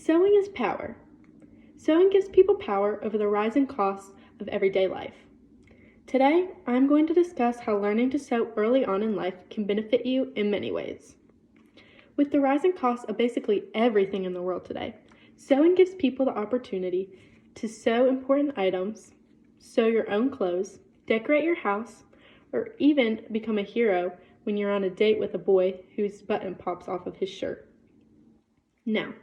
Sewing is power. Sewing gives people power over the rising costs of everyday life. Today, I'm going to discuss how learning to sew early on in life can benefit you in many ways. With the rising costs of basically everything in the world today, sewing gives people the opportunity to sew important items, sew your own clothes, decorate your house, or even become a hero when you're on a date with a boy whose button pops off of his shirt. Now,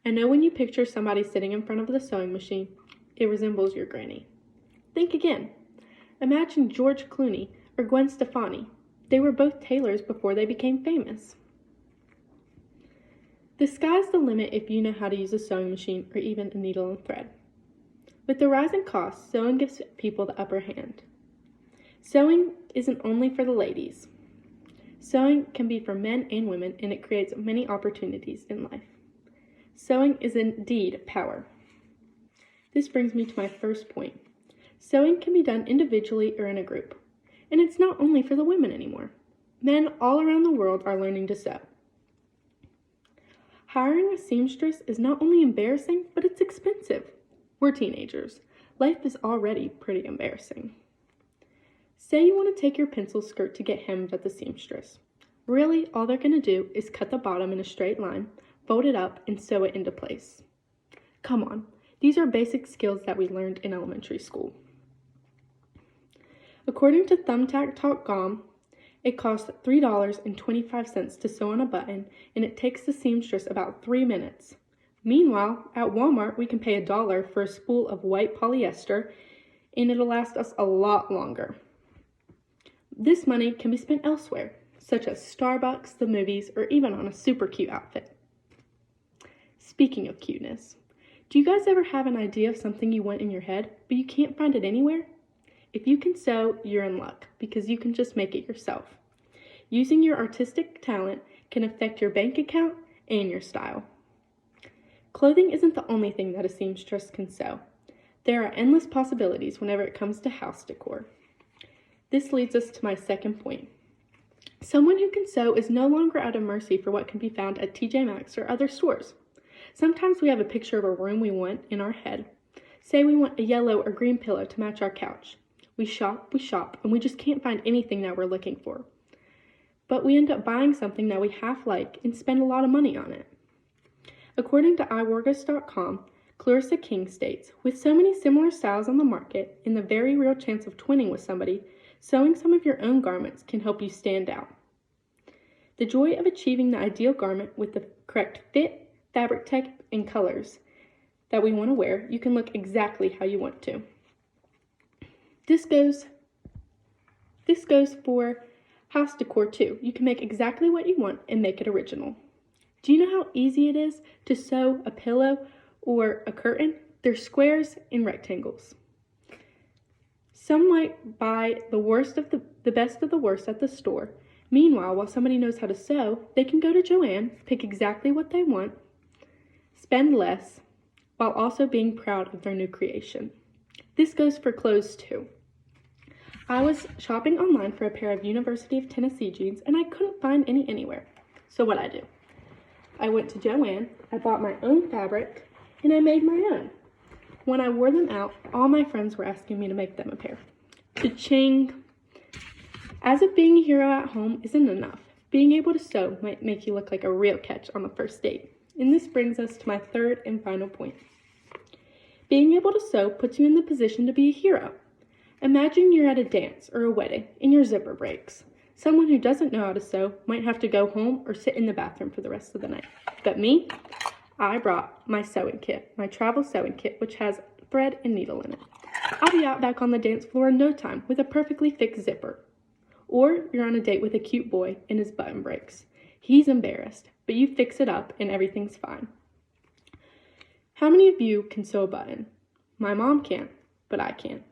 I know when you picture somebody sitting in front of the sewing machine, it resembles your granny. Think again. Imagine George Clooney or Gwen Stefani. They were both tailors before they became famous. The sky's the limit if you know how to use a sewing machine or even a needle and thread. With the rising costs, sewing gives people the upper hand. Sewing isn't only for the ladies. Sewing can be for men and women, and it creates many opportunities in life. Sewing is indeed power. This brings me to my first point. Sewing can be done individually or in a group. And it's not only for the women anymore. Men all around the world are learning to sew. Hiring a seamstress is not only embarrassing, but it's expensive. We're teenagers. Life is already pretty embarrassing. Say you want to take your pencil skirt to get hemmed at the seamstress. Really, all they're going to do is cut the bottom in a straight line, fold it up, and sew it into place. Come on, these are basic skills that we learned in elementary school. According to Thumbtack.com, it costs $3.25 to sew on a button, and it takes the seamstress about 3 minutes. Meanwhile, at Walmart, we can pay $1 for a spool of white polyester, and it'll last us a lot longer. This money can be spent elsewhere, such as Starbucks, the movies, or even on a super cute outfit. Speaking of cuteness, do you guys ever have an idea of something you want in your head, but you can't find it anywhere? If you can sew, you're in luck, because you can just make it yourself. Using your artistic talent can affect your bank account and your style. Clothing isn't the only thing that a seamstress can sew. There are endless possibilities whenever it comes to house decor. This leads us to my second point. Someone who can sew is no longer at a mercy for what can be found at TJ Maxx or other stores. Sometimes we have a picture of a room we want in our head. Say we want a yellow or green pillow to match our couch. We shop, and we just can't find anything that we're looking for. But we end up buying something that we half like and spend a lot of money on it. According to iWorgus.com, Clarissa King states, with so many similar styles on the market and the very real chance of twinning with somebody, sewing some of your own garments can help you stand out. The joy of achieving the ideal garment with the correct fit, fabric type, and colors that we want to wear, you can look exactly how you want to. This goes for house decor too. You can make exactly what you want and make it original. Do you know how easy it is to sew a pillow or a curtain? They're squares and rectangles. Some might buy the best of the worst at the store. Meanwhile, while somebody knows how to sew, they can go to Joann, pick exactly what they want, spend less, while also being proud of their new creation. This goes for clothes too. I was shopping online for a pair of University of Tennessee jeans, and I couldn't find any anywhere. So what'd I do? I went to Joann, I bought my own fabric, and I made my own. When I wore them out, all my friends were asking me to make them a pair. Cha-ching! As if being a hero at home isn't enough, being able to sew might make you look like a real catch on the first date. And this brings us to my third and final point. Being able to sew puts you in the position to be a hero. Imagine you're at a dance or a wedding and your zipper breaks. Someone who doesn't know how to sew might have to go home or sit in the bathroom for the rest of the night. But me, I brought my sewing kit, my travel sewing kit, which has thread and needle in it. I'll be out back on the dance floor in no time with a perfectly fixed zipper. Or you're on a date with a cute boy and his button breaks. He's embarrassed, but you fix it up and everything's fine. How many of you can sew a button? My mom can't, but I can.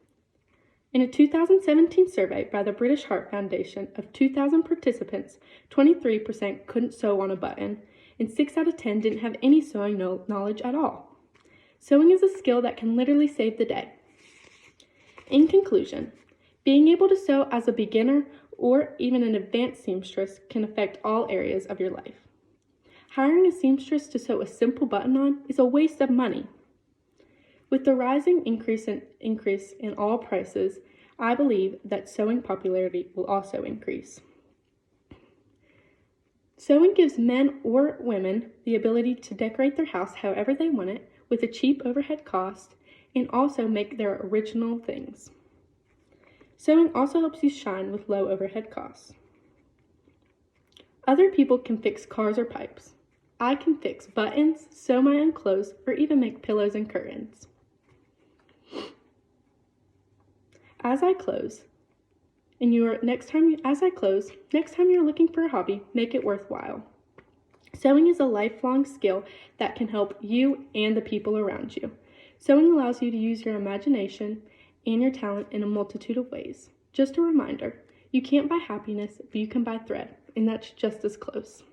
In a 2017 survey by the British Heart Foundation of 2,000 participants, 23% couldn't sew on a button, and 6 out of 10 didn't have any sewing knowledge at all. Sewing is a skill that can literally save the day. In conclusion, being able to sew as a beginner or even an advanced seamstress can affect all areas of your life. Hiring a seamstress to sew a simple button on is a waste of money. With the rising increase in all prices, I believe that sewing popularity will also increase. Sewing gives men or women the ability to decorate their house however they want it with a cheap overhead cost and also make their original things. Sewing also helps you shine with low overhead costs. Other people can fix cars or pipes. I can fix buttons, sew my own clothes, or even make pillows and curtains. As I close, next time you're looking for a hobby, make it worthwhile. Sewing is a lifelong skill that can help you and the people around you. Sewing allows you to use your imagination and your talent in a multitude of ways. Just a reminder, you can't buy happiness, but you can buy thread, and that's just as close.